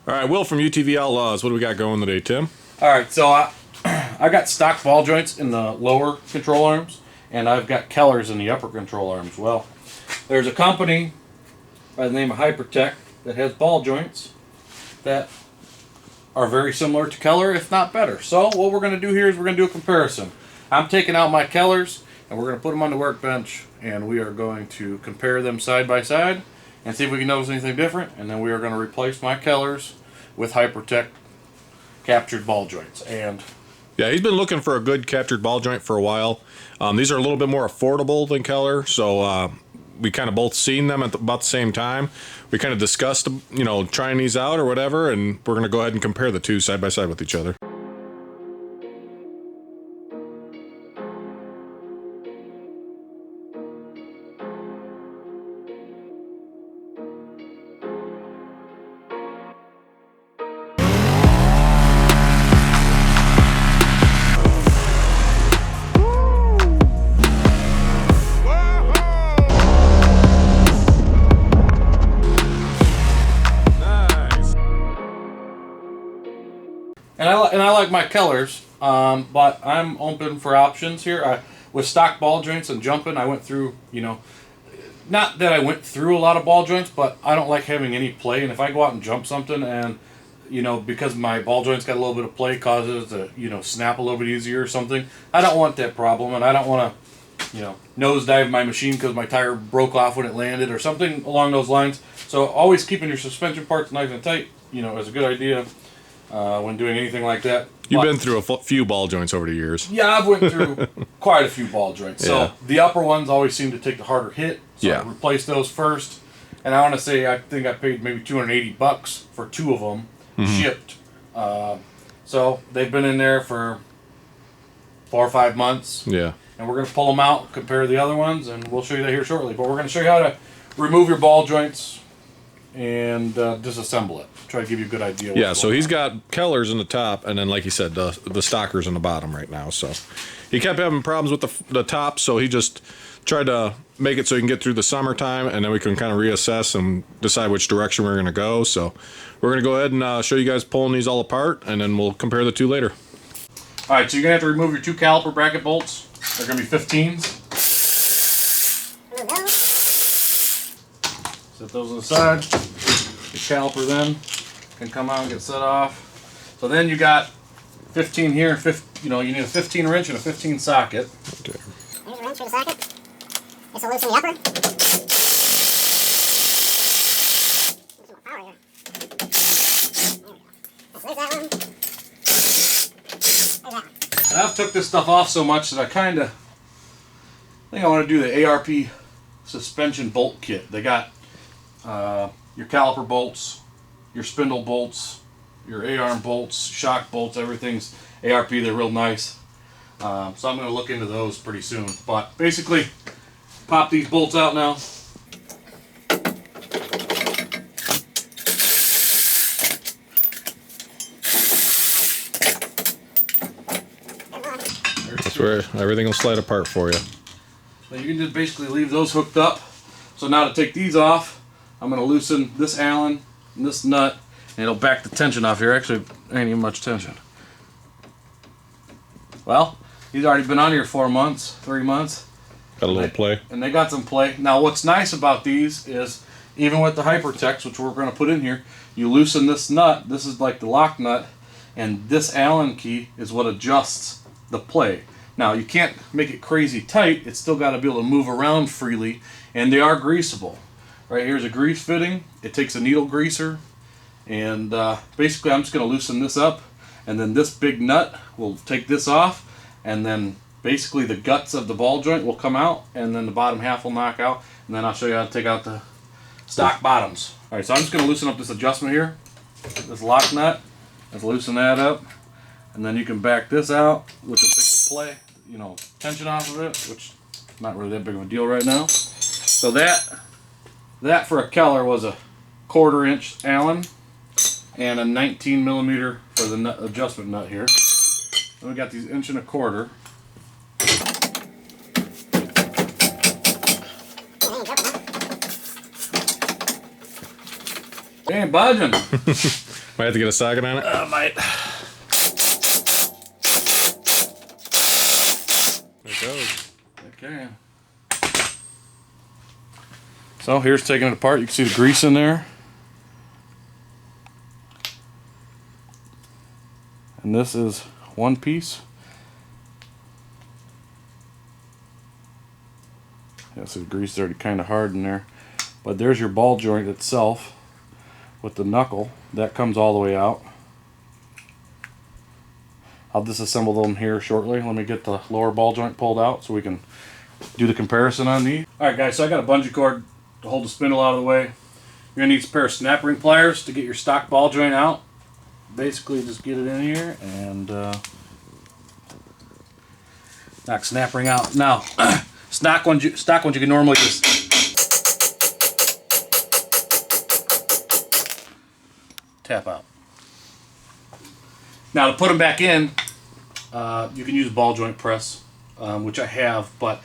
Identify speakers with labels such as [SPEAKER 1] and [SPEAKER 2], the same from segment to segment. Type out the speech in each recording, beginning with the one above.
[SPEAKER 1] All right, Will from UTV Outlaws. What do we got going today, Tim?
[SPEAKER 2] All right, so I got stock ball joints in the lower control arms, and I've got Kellers in the upper control arms. Well, there's a company by the name of Hypertech that has ball joints that are very similar to Keller, if not better. So what we're going to do here is we're going to do a comparison. I'm taking out my Kellers, and we're going to put them on the workbench, and we are going to compare them side by side and see if we can notice anything different, and then we are going to replace my Kellers with Hypertech captured ball joints. And
[SPEAKER 1] yeah, he's been looking for a good captured ball joint for a while. These are a little bit more affordable than Keller, so we kind of both seen them at about the same time. We kind of discussed, trying these out or whatever, and we're going to go ahead and compare the two side by side with each other.
[SPEAKER 2] And I like my Kellers, but I'm open for options here. With stock ball joints and jumping, I went through, not that I went through a lot of ball joints, but I don't like having any play. And if I go out and jump something and, because my ball joints got a little bit of play, causes it to, snap a little bit easier or something, I don't want that problem. And I don't want to, nosedive my machine because my tire broke off when it landed or something along those lines. So always keeping your suspension parts nice and tight, is a good idea. When doing anything like that.
[SPEAKER 1] You've been through a few ball joints over the years.
[SPEAKER 2] Yeah, I've went through quite a few ball joints.
[SPEAKER 1] Yeah.
[SPEAKER 2] So the upper ones always seem to take the harder hit. So
[SPEAKER 1] Yeah.
[SPEAKER 2] I replaced those first. And I want to say I think I paid maybe $280 for two of them shipped. So they've been in there for 4 or 5 months.
[SPEAKER 1] Yeah.
[SPEAKER 2] And we're going to pull them out, compare the other ones, and we'll show you that here shortly. But we're going to show you how to remove your ball joints and disassemble it. Try to give you a good idea.
[SPEAKER 1] Yeah, so he's got Kellers in the top, and then, like he said, the stockers in the bottom right now. So he kept having problems with the top, so he just tried to make it so he can get through the summertime, and then we can kind of reassess and decide which direction we're going to go. So we're going to go ahead and show you guys pulling these all apart, and then we'll compare the two later.
[SPEAKER 2] All right, so you're going to have to remove your two caliper bracket bolts. They're going to be 15s. Set those on the side. The caliper then can come out and get set off. So then you got 15 here. You need a 15 wrench and a 15 socket.
[SPEAKER 3] Okay. Here's a wrench for the socket. This will loosen the upper. There's more power here. There we go. Let's lose that one. There's that one.
[SPEAKER 2] And I've took this stuff off so much that I think I want to do the ARP suspension bolt kit. They got your caliper bolts, your spindle bolts, your A-arm bolts, shock bolts, everything's ARP. They're real nice. So I'm going to look into those pretty soon. But basically, pop these bolts out now.
[SPEAKER 1] That's where everything will slide apart for you.
[SPEAKER 2] So you can just basically leave those hooked up. So now to take these off, I'm going to loosen this Allen and this nut, and it'll back the tension off here. Actually, ain't even much tension. Well, he's already been on here 4 months, 3 months.
[SPEAKER 1] Got a little play.
[SPEAKER 2] And they got some play. Now, what's nice about these is, even with the Hypertechs, which we're going to put in here, you loosen this nut. This is like the lock nut, and this Allen key is what adjusts the play. Now, you can't make it crazy tight. It's still got to be able to move around freely, and they are greasable. Right here's a grease fitting. It takes a needle greaser, and basically I'm just going to loosen this up, and then this big nut will take this off, and then basically the guts of the ball joint will come out, and then the bottom half will knock out, and then I'll show you how to take out the stock bottoms. All right, so I'm just going to loosen up this adjustment here, this lock nut. Let's loosen that up, and then you can back this out, which will take the play, tension off of it, which is not really that big of a deal right now. So that for a Keller was a 1/4 inch Allen and a 19 millimeter for the nut, adjustment nut here. Then we got these 1 1/4. They ain't budging.
[SPEAKER 1] Might have to get a socket on it.
[SPEAKER 2] Might.
[SPEAKER 1] There it goes.
[SPEAKER 2] Okay. So here's taking it apart. You can see the grease in there. And this is one piece. Yeah, so the grease is already kind of hard in there. But there's your ball joint itself with the knuckle. That comes all the way out. I'll disassemble them here shortly. Let me get the lower ball joint pulled out so we can do the comparison on these. Alright guys, so I got a bungee cord to hold the spindle out of the way. You're going to need a pair of snap ring pliers to get your stock ball joint out. Basically just get it in here and knock snap ring out. Now, stock ones you can normally just tap out. Now to put them back in, you can use a ball joint press, which I have, but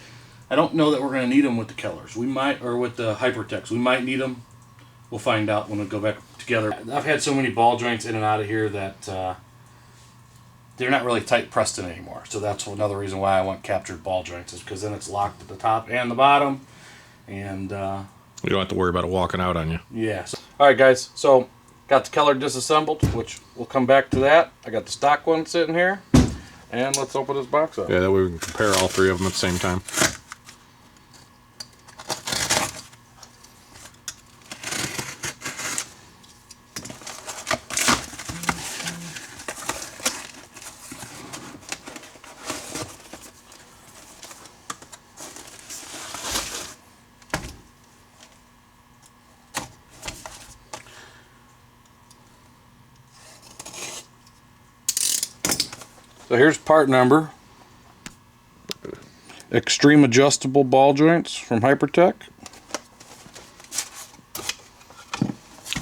[SPEAKER 2] I don't know that we're going to need them with the Kellers. We might, or with the Hypertechs. We might need them. We'll find out when we go back together. I've had so many ball joints in and out of here that they're not really tight pressed in anymore. So that's another reason why I want captured ball joints, is because then it's locked at the top and the bottom, and
[SPEAKER 1] you don't have to worry about it walking out on you.
[SPEAKER 2] yeah. So, all right, guys. So got the Keller disassembled, which we'll come back to that. I got the stock one sitting here, and let's open this box up.
[SPEAKER 1] Yeah, that way we can compare all three of them at the same time.
[SPEAKER 2] So here's part number. Extreme adjustable ball joints from Hypertech.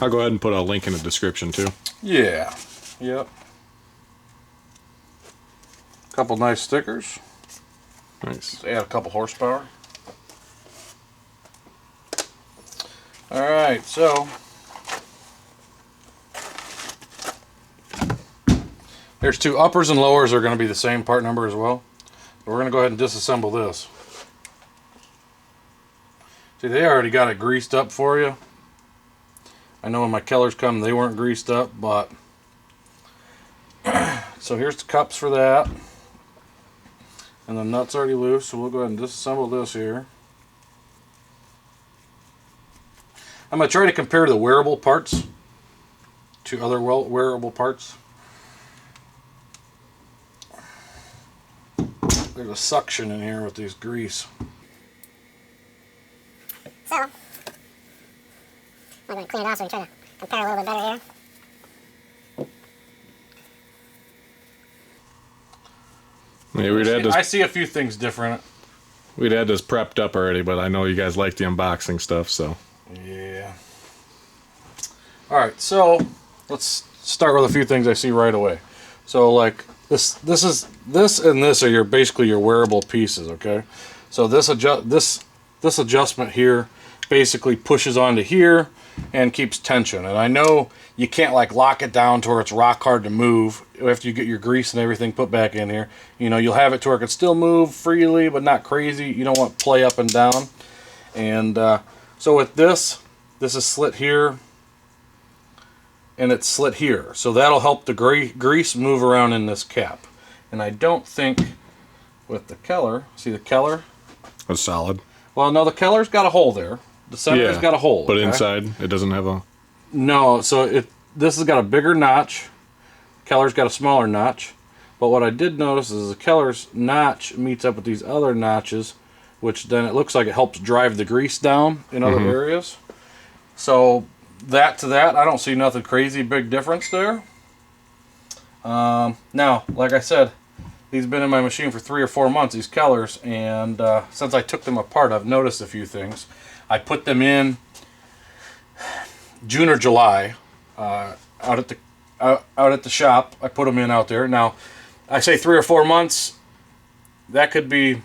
[SPEAKER 1] I'll go ahead and put a link in the description too.
[SPEAKER 2] Yeah. Yep. Couple nice stickers.
[SPEAKER 1] Nice.
[SPEAKER 2] Add a couple horsepower. Alright, so there's two uppers and lowers are going to be the same part number as well. But we're going to go ahead and disassemble this. See, they already got it greased up for you. I know when my Kellers come, they weren't greased up, but so here's the cups for that. And the nut's already loose, so we'll go ahead and disassemble this here. I'm going to try to compare the wearable parts to other wearable parts. There's a suction in here with these grease.
[SPEAKER 3] So, I'm going to clean it out so we try to compare a little bit better here.
[SPEAKER 1] Yeah, we'd had this.
[SPEAKER 2] I see a few things different.
[SPEAKER 1] We'd had this prepped up already, but I know you guys like the unboxing stuff, so.
[SPEAKER 2] Yeah. Alright, so let's start with a few things I see right away. So like this and this are basically your wearable pieces, okay? So this adjustment here basically pushes onto here and keeps tension. And I know you can't like lock it down to where it's rock hard to move after you get your grease and everything put back in here. You know, you'll have it to where it can still move freely but not crazy. You don't want to play up and down. And so with this is slit here and it's slit here. So that'll help the grease move around in this cap. And I don't think with the Keller, see the Keller?
[SPEAKER 1] It's solid.
[SPEAKER 2] Well, no, the Keller's got a hole there. The center's got a hole.
[SPEAKER 1] But
[SPEAKER 2] okay?
[SPEAKER 1] inside, it doesn't have a...
[SPEAKER 2] No, so this has got a bigger notch. Keller's got a smaller notch. But what I did notice is the Keller's notch meets up with these other notches, which then it looks like it helps drive the grease down in other areas. So that to that, I don't see nothing crazy big difference there. Now, like I said, these have been in my machine for 3 or 4 months, these Kellers, and since I took them apart, I've noticed a few things. I put them in June or July out at the shop. I put them in out there. Now, I say 3 or 4 months. That could be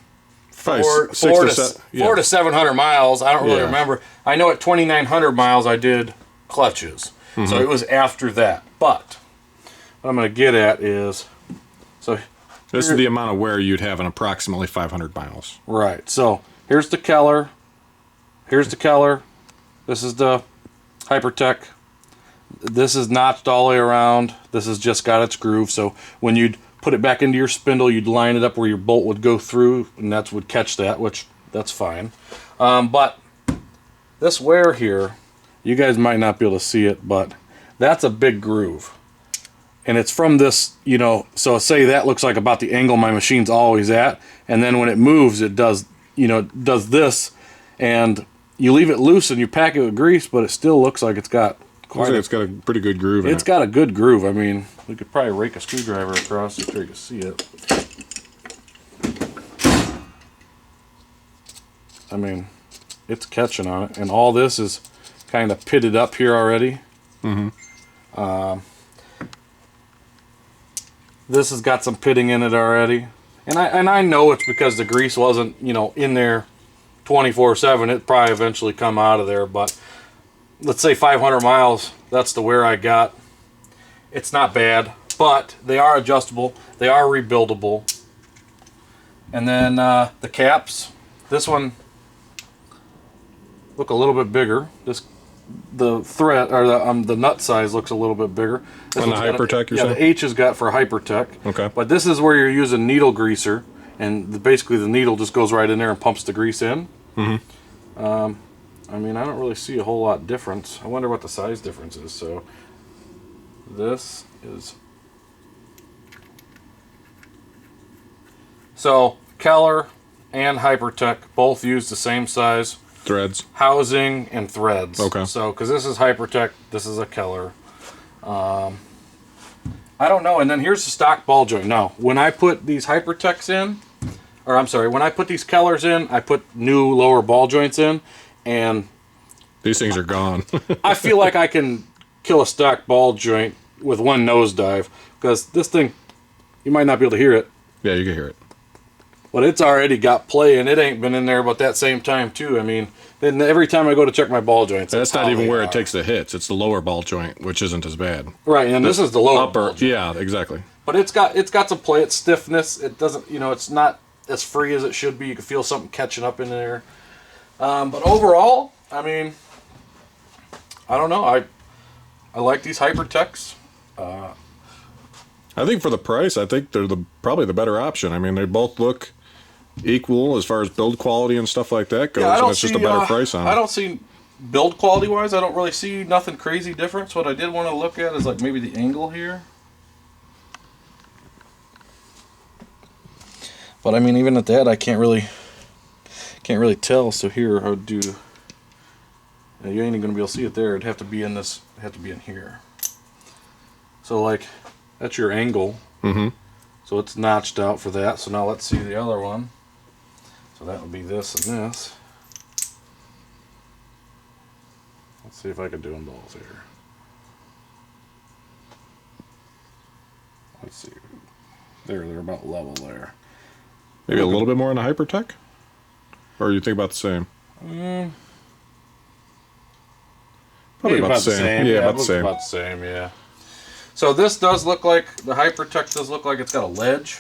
[SPEAKER 2] four to 700 miles. I don't really remember. I know at 2,900 miles I did clutches. So it was after that. But what I'm going to get at is, so
[SPEAKER 1] This is the amount of wear you'd have in approximately 500 miles.
[SPEAKER 2] right. So here's the Keller. Here's the Keller. This is the Hypertech. This is notched all the way around. This has just got its groove. So when you'd put it back into your spindle, you'd line it up where your bolt would go through, and that would catch that, which that's fine. But this wear here, you guys might not be able to see it, but that's a big groove. And it's from this, you know, so say that looks like about the angle my machine's always at, and then when it moves, it does, you know, does this, and you leave it loose and you pack it with grease, but it still looks like it's got
[SPEAKER 1] It's got a pretty good groove in it.
[SPEAKER 2] It's got a good groove. I mean, we could probably rake a screwdriver across it so you can see it. I mean, it's catching on it, and all this is kind of pitted up here already. This has got some pitting in it already, and I know it's because the grease wasn't, you know, in there 24/7. It probably eventually come out of there, but let's say 500 miles, that's the wear I got. It's not bad, but they are adjustable, they are rebuildable. And then the caps, this one look a little bit bigger. The thread, or the nut size looks a little bit bigger.
[SPEAKER 1] On the Hypertech, you're saying?
[SPEAKER 2] Yeah, the H is got for Hypertech.
[SPEAKER 1] Okay.
[SPEAKER 2] But this is where you're using needle greaser, and basically the needle just goes right in there and pumps the grease in. I mean, I don't really see a whole lot difference. I wonder what the size difference is. So this is, so Keller and Hypertech both use the same size
[SPEAKER 1] Threads.
[SPEAKER 2] housing and threads.
[SPEAKER 1] Okay.
[SPEAKER 2] So because this is Hypertech, this is a Keller. I don't know. And then here's the stock ball joint. Now, when I put these Hypertechs in, or I'm sorry, when I put these Kellers in, I put new lower ball joints in, and
[SPEAKER 1] These things are gone.
[SPEAKER 2] I feel like I can kill a stock ball joint with one nosedive, because this thing, you might not be able to hear it,
[SPEAKER 1] Yeah, you can hear it.
[SPEAKER 2] but it's already got play, and it ain't been in there about that same time too. I mean, then every time I go to check my ball joints,
[SPEAKER 1] That's not
[SPEAKER 2] how
[SPEAKER 1] even
[SPEAKER 2] they
[SPEAKER 1] where
[SPEAKER 2] are.
[SPEAKER 1] it takes the hits. It's the lower ball joint, which isn't as bad.
[SPEAKER 2] Right, and this is the lower ball
[SPEAKER 1] Upper,
[SPEAKER 2] joint.
[SPEAKER 1] yeah, exactly.
[SPEAKER 2] But it's got some play. It's stiffness. It doesn't, you know, it's not as free as it should be. You can feel something catching up in there. But overall, I mean, I don't know. I like these Hypertechs.
[SPEAKER 1] I think for the price, I think they're probably the better option. I mean, they both look equal as far as build quality and stuff like that goes, and it's just a better price on
[SPEAKER 2] I
[SPEAKER 1] it.
[SPEAKER 2] don't see build quality wise. I don't really see nothing crazy difference. What I did want to look at is like maybe the angle here. But I mean, even at that, I can't really tell. So here, I would do. You ain't even gonna be able to see it there. It'd have to be in this. It'd have to be in here. So like, that's your angle.
[SPEAKER 1] Mm-hmm.
[SPEAKER 2] So it's notched out for that. So now let's see the other one. So that would be this and this. Let's see if I can do them both here. Let's see. They're about level there.
[SPEAKER 1] Maybe a little bit more on the Hypertech? Or you think about the same? Probably about the same. Yeah, about the same.
[SPEAKER 2] About the same, yeah. So this does look like, the Hypertech does look like it's got a ledge.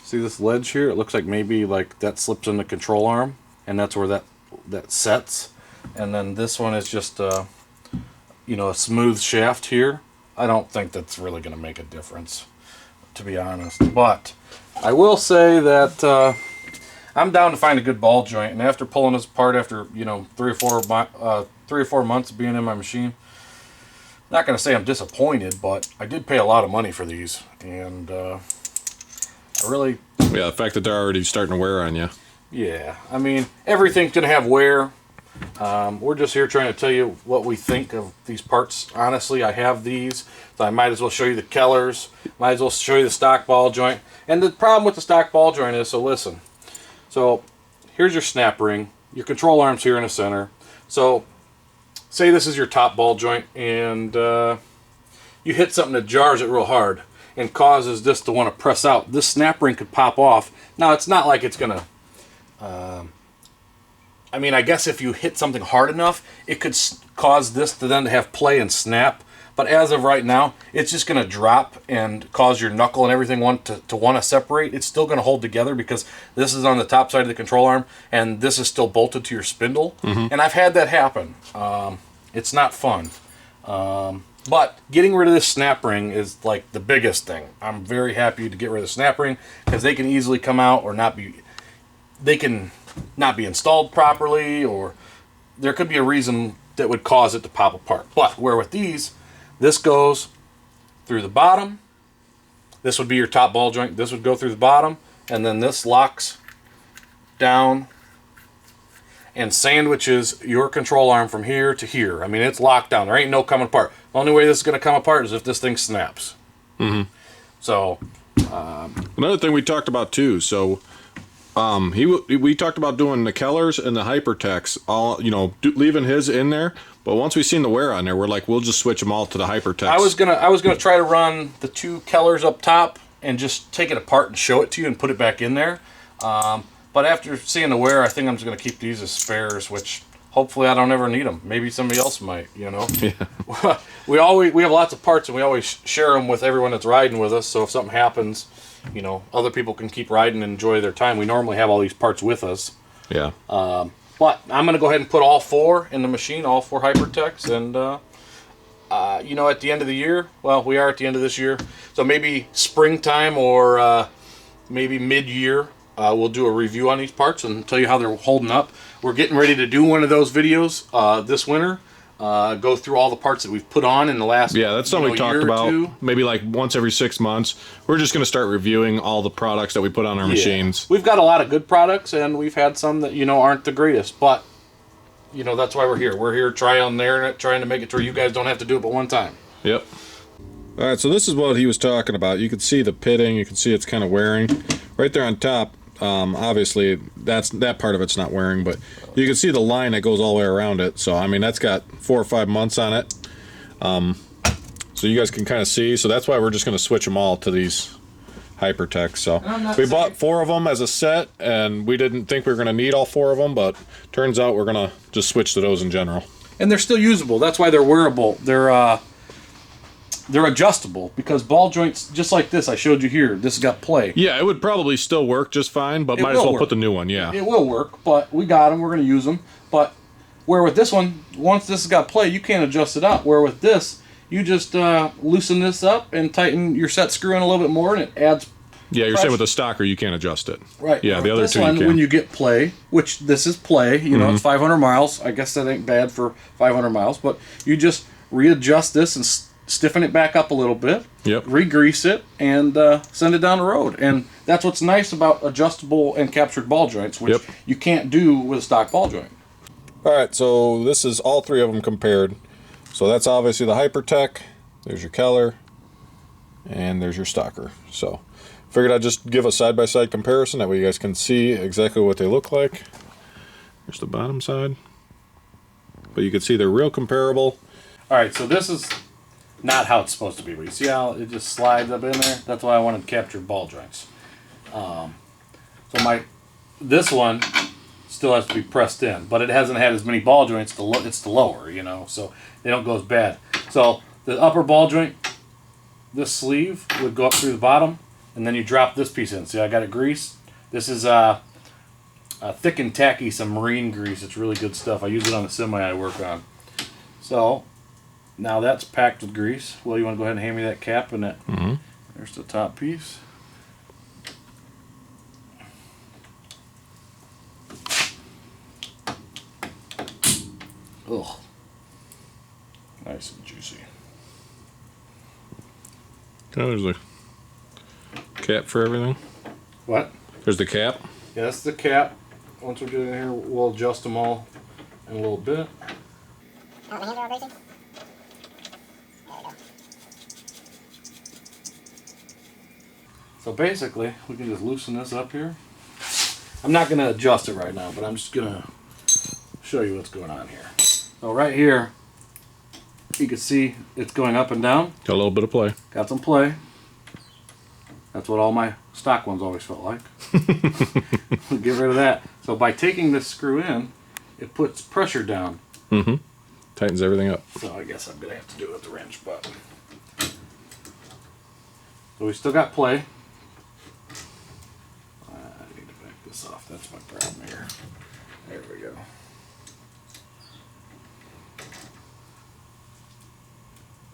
[SPEAKER 2] See this ledge here? It looks like maybe like that slips in the control arm, and that's where that sets. And then this one is just you know, a smooth shaft here. I don't think that's really going to make a difference, to be honest. But I will say that I'm down to find a good ball joint, and after pulling this apart after, you know, 3 or 4 months of being in my machine, not going to say I'm disappointed, but I did pay a lot of money for these, and I really...
[SPEAKER 1] Yeah, the fact that they're already starting to wear on you.
[SPEAKER 2] Yeah, I mean, everything's going to have wear. We're just here trying to tell you what we think of these parts. Honestly, I have these, so I might as well show you the Kellers, might as well show you the stock ball joint. And the problem with the stock ball joint is, so listen, so here's your snap ring, your control arm's here in the center. So say this is your top ball joint, and you hit something that jars it real hard and causes this to want to press out. This snap ring could pop off. Now, it's not like it's going to I mean, I guess if you hit something hard enough, it could cause this to then have play and snap. But as of right now, it's just going to drop and cause your knuckle and everything want to separate. It's still going to hold together because this is on the top side of the control arm, and this is still bolted to your spindle. And I've had that happen. It's not fun. But getting rid of this snap ring is like the biggest thing. I'm very happy to get rid of the snap ring because they can easily come out or not be. They can not be installed properly, or there could be a reason that would cause it to pop apart. But where with these, this goes through the bottom. This would be your top ball joint. This would go through the bottom, and then this locks down and sandwiches your control arm from here to here. I mean, it's locked down. There ain't no coming apart. The only way this is going to come apart is if this thing snaps. So
[SPEAKER 1] another thing we talked about too. So we talked about doing the Kellers and the Hypertechs, all leaving his in there. But once we seen the wear on there, we're like, we'll just switch them all to the Hypertechs.
[SPEAKER 2] I was gonna try to run the 2 Kellers up top and just take it apart and show it to you and put it back in there. But after seeing the wear, I think I'm just gonna keep these as spares, which hopefully I don't ever need them. Maybe somebody else might. Yeah. we have lots of parts, and we always share them with everyone that's riding with us. So if something happens, other people can keep riding and enjoy their time. We normally have all these parts with us.
[SPEAKER 1] Yeah.
[SPEAKER 2] But I'm going to go ahead and put all 4 in the machine, all 4 Hypertechs. And, at the end of the year, well, we are at the end of this year. So maybe springtime or maybe mid-year, we'll do a review on these parts and tell you how they're holding up. We're getting ready to do one of those videos this winter. Go through all the parts that we've put on in the last
[SPEAKER 1] that's something we talked about. Maybe like once every 6 months, we're just going to start reviewing all the products that we put on our machines.
[SPEAKER 2] We've got a lot of good products, and we've had some that aren't the greatest, but that's why we're here. We're here trying to make it to where you guys don't have to do it but one time.
[SPEAKER 1] Yep. All right, so this is what he was talking about. You can see the pitting. You can see it's kind of wearing right there on top. Obviously that part of it's not wearing, but you can see the line that goes all the way around it. So I mean, that's got 4 or 5 months on it. So you guys can kind of see. So that's why we're just going to switch them all to these Hypertech. So we bought 4 of them as a set, and we didn't think we were going to need all 4 of them, but turns out we're going to just switch to those in general.
[SPEAKER 2] And they're still usable. That's why they're wearable. They're adjustable, because ball joints, just like this I showed you here, this has got play.
[SPEAKER 1] Yeah, it would probably still work just fine, but might as well put the new one, yeah.
[SPEAKER 2] It will work, but we got them, we're going to use them. But where with this one, once this has got play, you can't adjust it out. Where with this, you just loosen this up and tighten your set screw in a little bit more, and it adds
[SPEAKER 1] Yeah, you're saying with the stocker you can't adjust it.
[SPEAKER 2] Right.
[SPEAKER 1] Yeah, the other
[SPEAKER 2] this
[SPEAKER 1] 2
[SPEAKER 2] one,
[SPEAKER 1] you can.
[SPEAKER 2] when you get play, which this is play, it's 500 miles. I guess that ain't bad for 500 miles, but you just readjust this and stiffen it back up a little bit, re-grease it, and send it down the road. And that's what's nice about adjustable and captured ball joints, which you can't do with a stock ball joint.
[SPEAKER 1] All right, so this is all 3 of them compared. So that's obviously the Hypertech. There's your Keller, and there's your stocker. So figured I'd just give a side-by-side comparison. That way you guys can see exactly what they look like. Here's the bottom side. But you can see they're real comparable.
[SPEAKER 2] All right, so this is not how it's supposed to be. You see how it just slides up in there? That's why I wanted captured ball joints. This one still has to be pressed in, but it hasn't had as many ball joints. It's the lower, so they don't go as bad. So the upper ball joint, this sleeve would go up through the bottom, and then you drop this piece in. See, I got it greased. This is thick and tacky, some marine grease. It's really good stuff. I use it on the semi I work on. So now that's packed with grease. Well, you want to go ahead and hand me that cap and that. There's the top piece. Ugh. Nice and juicy.
[SPEAKER 1] Oh, there's the cap for everything.
[SPEAKER 2] What?
[SPEAKER 1] There's the cap.
[SPEAKER 2] Yeah, that's the cap. Once we get in here, we'll adjust them all in a little bit.
[SPEAKER 3] Oh, the handle are greasy? There we go.
[SPEAKER 2] So basically, we can just loosen this up here. I'm not going to adjust it right now, but I'm just going to show you what's going on here. So right here, you can see it's going up and down.
[SPEAKER 1] Got a little bit of play.
[SPEAKER 2] Got some play. That's what all my stock ones always felt like. Get rid of that. So by taking this screw in, it puts pressure down.
[SPEAKER 1] Mm-hmm. Tightens everything up.
[SPEAKER 2] So I guess I'm gonna have to do it with the wrench, but so we still got play. I need to back this off. That's my problem here. There we go.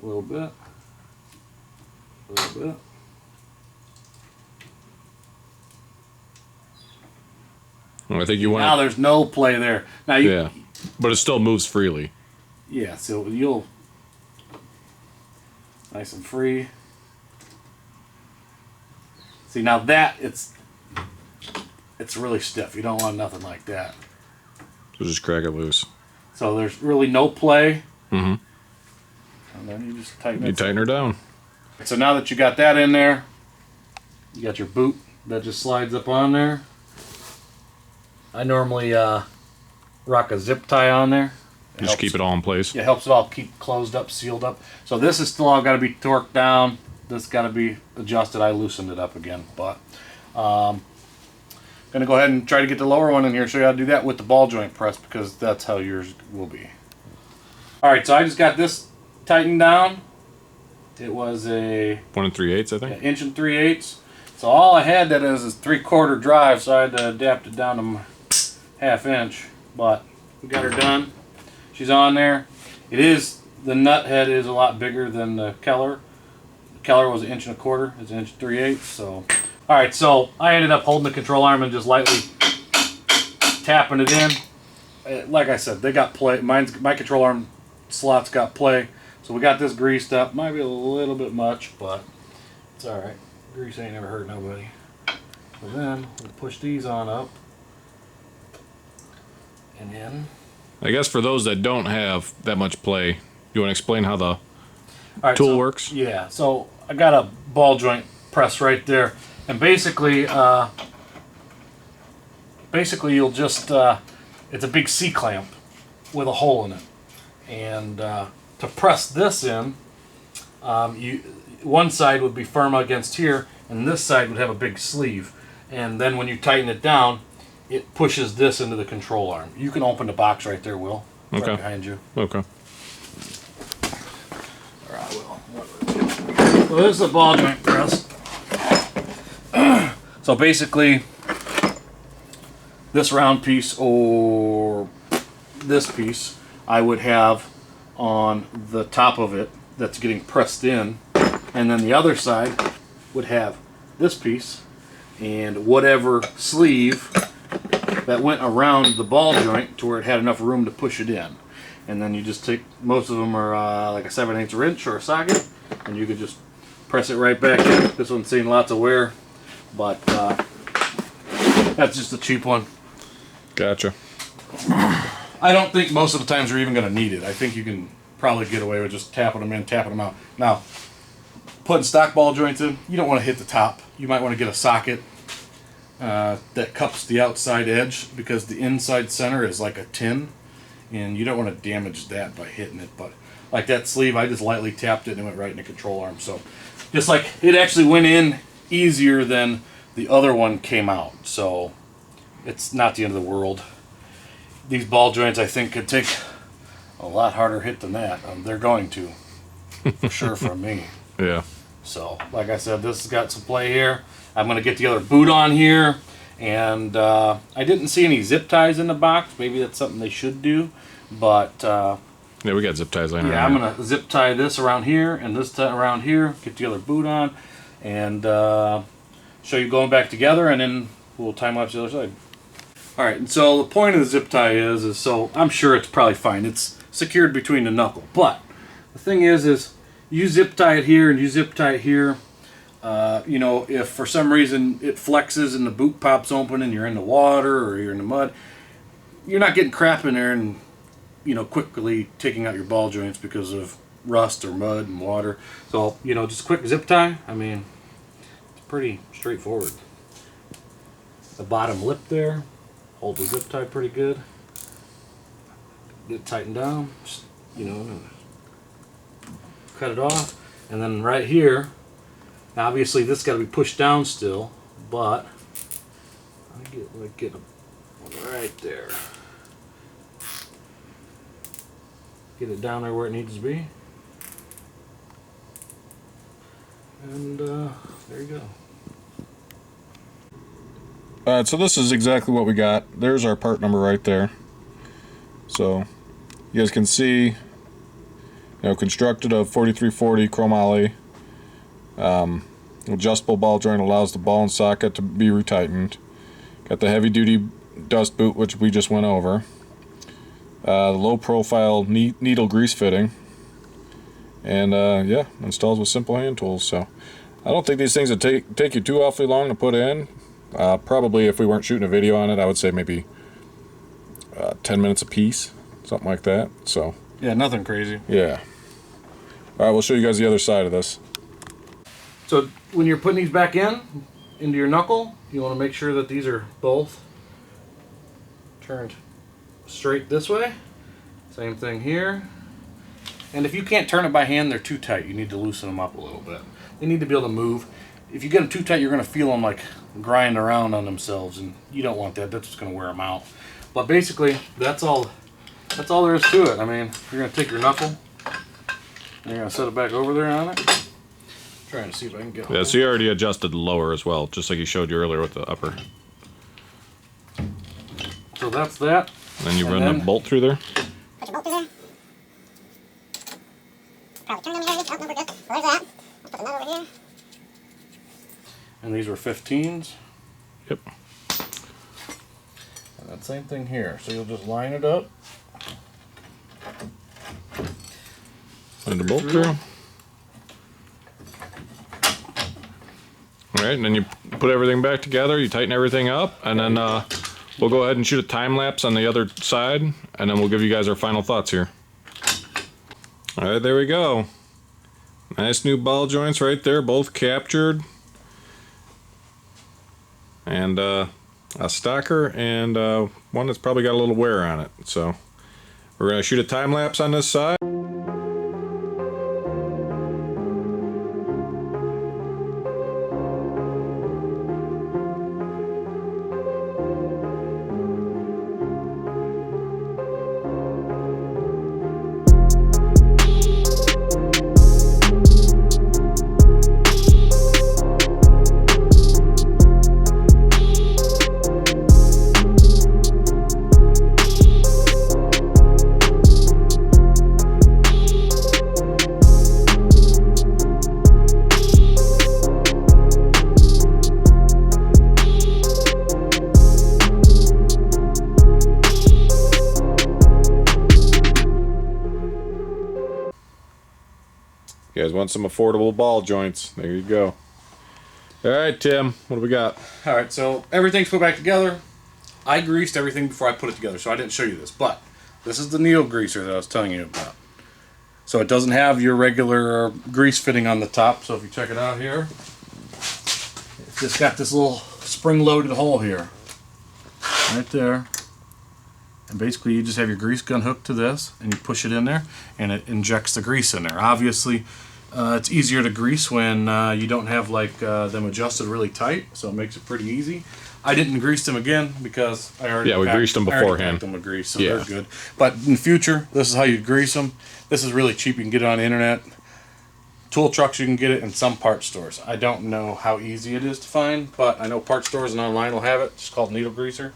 [SPEAKER 2] A little bit. A little bit.
[SPEAKER 1] Well, I think you want.
[SPEAKER 2] Now there's no play there. Now you.
[SPEAKER 1] Yeah, but it still moves freely.
[SPEAKER 2] Yeah. So you'll nice and free. See now that it's really stiff. You don't want nothing like that.
[SPEAKER 1] So just crack it loose.
[SPEAKER 2] So there's really no play.
[SPEAKER 1] Mm-hmm.
[SPEAKER 2] And then you just tighten it.
[SPEAKER 1] You tighten her down.
[SPEAKER 2] So now that you got that in there, you got your boot that just slides up on there. I normally rock a zip tie on there.
[SPEAKER 1] Just keep it all in place.
[SPEAKER 2] It helps it all keep closed up, sealed up. So this is still all got to be torqued down. This got to be adjusted. I loosened it up again, but gonna go ahead and try to get the lower one in here. Show you how to do that with the ball joint press because that's how yours will be. All right, so I just got this tightened down. It was a
[SPEAKER 1] 1 3/8, I think.
[SPEAKER 2] 1 3/8. So all I had that is 3/4 drive, so I had to adapt it down to 1/2 inch. But we got her done. She's on there. It is, the nut head is a lot bigger than the Keller. The Keller was 1 1/4. It's 1 3/8. So, all right. So I ended up holding the control arm and just lightly tapping it in. Like I said, they got play. My control arm slots got play. So we got this greased up. Might be a little bit much, but it's all right. Grease ain't never hurt nobody. So then we'll push these on up and in.
[SPEAKER 1] I guess for those that don't have that much play, you want to explain how the
[SPEAKER 2] All right,
[SPEAKER 1] tool works?
[SPEAKER 2] Yeah, so I got a ball joint press right there, and basically you'll just it's a big C clamp with a hole in it, and to press this in, one side would be firm against here, and this side would have a big sleeve, and then when you tighten it down, it pushes this into the control arm. You can open the box right there, Will. Right
[SPEAKER 1] Okay.
[SPEAKER 2] behind you.
[SPEAKER 1] Okay.
[SPEAKER 2] Or I will. So this is a ball joint press. So basically, this round piece or this piece, I would have on the top of it that's getting pressed in, and then the other side would have this piece and whatever sleeve that went around the ball joint to where it had enough room to push it in. And then you just take, most of them are like a 7/8 wrench or a socket, and you could just press it right back in. This one's seen lots of wear, but that's just a cheap one.
[SPEAKER 1] Gotcha.
[SPEAKER 2] I don't think most of the times you're even going to need it. I think you can probably get away with just tapping them in, tapping them out. Now, putting stock ball joints in, you don't want to hit the top. You might want to get a socket that cups the outside edge because the inside center is like a tin, and you don't want to damage that by hitting it. But like that sleeve, I just lightly tapped it and it went right in the control arm. So just like it actually went in easier than the other one came out. So it's not the end of the world. These ball joints, I think, could take a lot harder hit than that. They're going to, for sure, from me.
[SPEAKER 1] Yeah.
[SPEAKER 2] So, like I said, this has got some play here. I'm going to get the other boot on here. And I didn't see any zip ties in the box. Maybe that's something they should do. But,
[SPEAKER 1] Yeah, we got zip ties laying
[SPEAKER 2] yeah,
[SPEAKER 1] around.
[SPEAKER 2] I'm going to zip tie this around here and this around here. Get the other boot on. And show you going back together. And then we'll time lapse the other side. All right, and so the point of the zip tie is so I'm sure it's probably fine. It's secured between the knuckle. But the thing is you zip tie it here and you zip tie it here. You know, if for some reason it flexes and the boot pops open and you're in the water or you're in the mud, you're not getting crap in there and, you know, quickly taking out your ball joints because of rust or mud and water. So, you know, just a quick zip tie. I mean, it's pretty straightforward. The bottom lip there. Hold the zip tie pretty good. Get it tightened down, just, you know, cut it off. And then right here, now obviously this got to be pushed down still, but I get one right there. Get it down there where it needs to be. And there you go.
[SPEAKER 1] Alright, so this is exactly what we got. There's our part number right there. So you guys can see, you know, constructed of 4340 chromoly. Adjustable ball joint allows the ball and socket to be retightened. Got the heavy duty dust boot, which we just went over. The low profile needle grease fitting. And yeah, installs with simple hand tools. So I don't think these things would take you too awfully long to put in. Probably if we weren't shooting a video on it, I would say maybe 10 minutes a piece, something like that. So
[SPEAKER 2] Yeah, nothing crazy.
[SPEAKER 1] yeah. All right, we'll show you guys the other side of this.
[SPEAKER 2] So when you're putting these back into your knuckle, you want to make sure that these are both turned straight this way. Same thing here. And if you can't turn it by hand, they're too tight. You need to loosen them up a little bit. They need to be able to move. If you get them too tight, you're going to feel them like grind around on themselves, and you don't want that. That's just going to wear them out. But basically, that's all there is to it. I mean, you're going to take your knuckle, and you're going to set it back over there on it. Trying to see if I can get.
[SPEAKER 1] Yeah, so you already adjusted the lower as well, just like you showed you earlier with the upper.
[SPEAKER 2] So that's that.
[SPEAKER 1] And then you run the bolt through there.
[SPEAKER 3] Put your bolt through there. Probably turn them here. Oh, no, we're good. So there's that. I'll put the nut over here.
[SPEAKER 2] And these were 15s.
[SPEAKER 1] Yep.
[SPEAKER 2] And that same thing here. So you'll just line it up.
[SPEAKER 1] And the bolt through. Alright, and then you put everything back together, you tighten everything up, and then we'll go ahead and shoot a time lapse on the other side, and then we'll give you guys our final thoughts here. Alright, there we go. Nice new ball joints right there, both captured. And a stocker and one that's probably got a little wear on it. So we're going to shoot a time lapse on this side. You guys want some affordable ball joints? There you go. All right, Tim, what do we got?
[SPEAKER 2] All right, so everything's put back together. I greased everything before I put it together, so I didn't show you this. But this is the needle greaser that I was telling you about. So it doesn't have your regular grease fitting on the top. So if you check it out here, it's just got this little spring-loaded hole here, right there. And basically, you just have your grease gun hooked to this, and you push it in there, and it injects the grease in there. Obviously, it's easier to grease when you don't have like them adjusted really tight, so it makes it pretty easy. I didn't grease them again because I already
[SPEAKER 1] greased them beforehand.
[SPEAKER 2] Packed them with grease, so they're good. But in the future, this is how you grease them. This is really cheap. You can get it on the internet. Tool trucks, you can get it in some part stores. I don't know how easy it is to find, but I know part stores and online will have it. It's called needle greaser.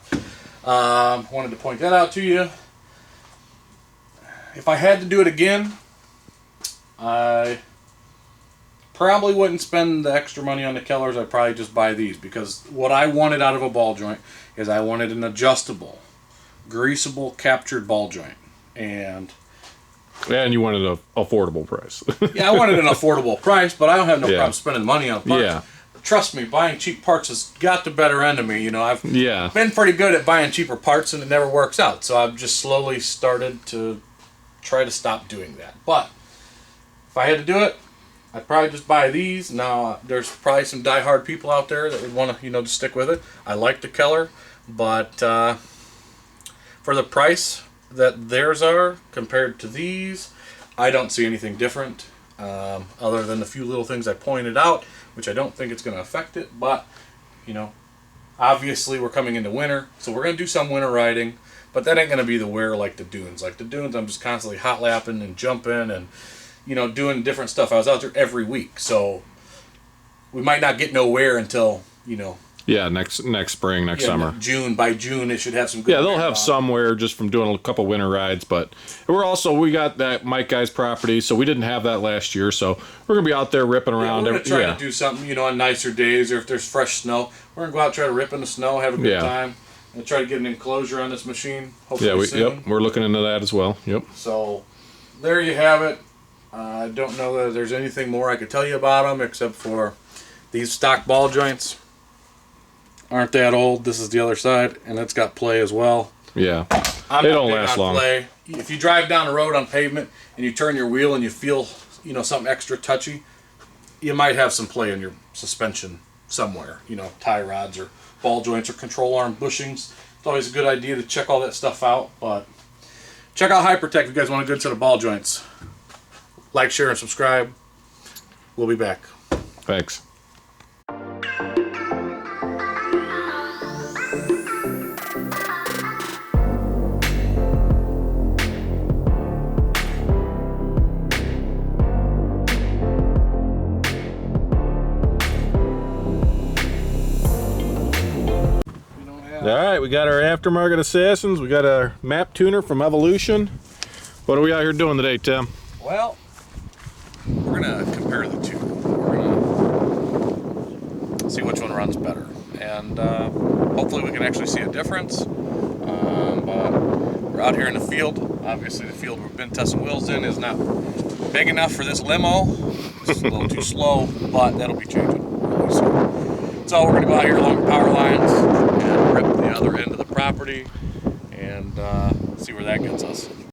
[SPEAKER 2] Wanted to point that out to you. If I had to do it again, I probably wouldn't spend the extra money on the Kellers. I'd probably just buy these, because what I wanted out of a ball joint is I wanted an adjustable, greasable, captured ball joint. And
[SPEAKER 1] you wanted an affordable price.
[SPEAKER 2] yeah, I wanted an affordable price, but I don't have no problem spending money on parts.
[SPEAKER 1] Yeah.
[SPEAKER 2] Trust me, buying cheap parts has got the better end of me. You know, I've
[SPEAKER 1] Yeah.
[SPEAKER 2] been pretty good at buying cheaper parts, and it never works out. So I've just slowly started to try to stop doing that. But if I had to do it, I'd probably just buy these. Now, there's probably some die-hard people out there that would want to, just stick with it. I like the Keller, but for the price that theirs are compared to these, I don't see anything different other than the few little things I pointed out, which I don't think it's going to affect it. But, obviously we're coming into winter, so we're going to do some winter riding. But that ain't going to be the wear like the dunes. Like the dunes, I'm just constantly hot lapping and jumping and, you know, doing different stuff. I was out there every week, so we might not get no wear until, you know.
[SPEAKER 1] Yeah, next spring, next summer.
[SPEAKER 2] June. By June, it should have some good
[SPEAKER 1] Yeah, they'll
[SPEAKER 2] wear
[SPEAKER 1] have
[SPEAKER 2] on.
[SPEAKER 1] some wear just from doing a couple winter rides, but we got that Mike guy's property, so we didn't have that last year, so we're gonna be out there ripping around.
[SPEAKER 2] We're gonna try to do something, you know, on nicer days, or if there's fresh snow, we're gonna go out and try to rip in the snow, have a good time, and try to get an enclosure on this machine. Hopefully soon.
[SPEAKER 1] We're looking into that as well. Yep.
[SPEAKER 2] So there you have it. I don't know that there's anything more I could tell you about them except for these stock ball joints aren't that old. This is the other side, and it's got play as well.
[SPEAKER 1] Yeah,
[SPEAKER 2] They
[SPEAKER 1] don't last long.
[SPEAKER 2] Play. If you drive down the road on pavement and you turn your wheel and you feel, you know, something extra touchy, you might have some play in your suspension somewhere. You know, tie rods or ball joints or control arm bushings. It's always a good idea to check all that stuff out. But check out Hypertech if you guys want a good set of ball joints. Like, share, and subscribe. We'll be back.
[SPEAKER 1] Thanks. All right, we got our aftermarket Assassins. We got our map tuner from Evolution. What are we out here doing today, Tim?
[SPEAKER 2] Well, we're gonna compare the two. We're gonna see which one runs better, and hopefully we can actually see a difference. But we're out here in the field. Obviously, the field we've been testing wheels in is not big enough for this limo. It's a little too slow, but that'll be changing really soon. So we're gonna go out here along the power lines and rip the other end of the property and see where that gets us.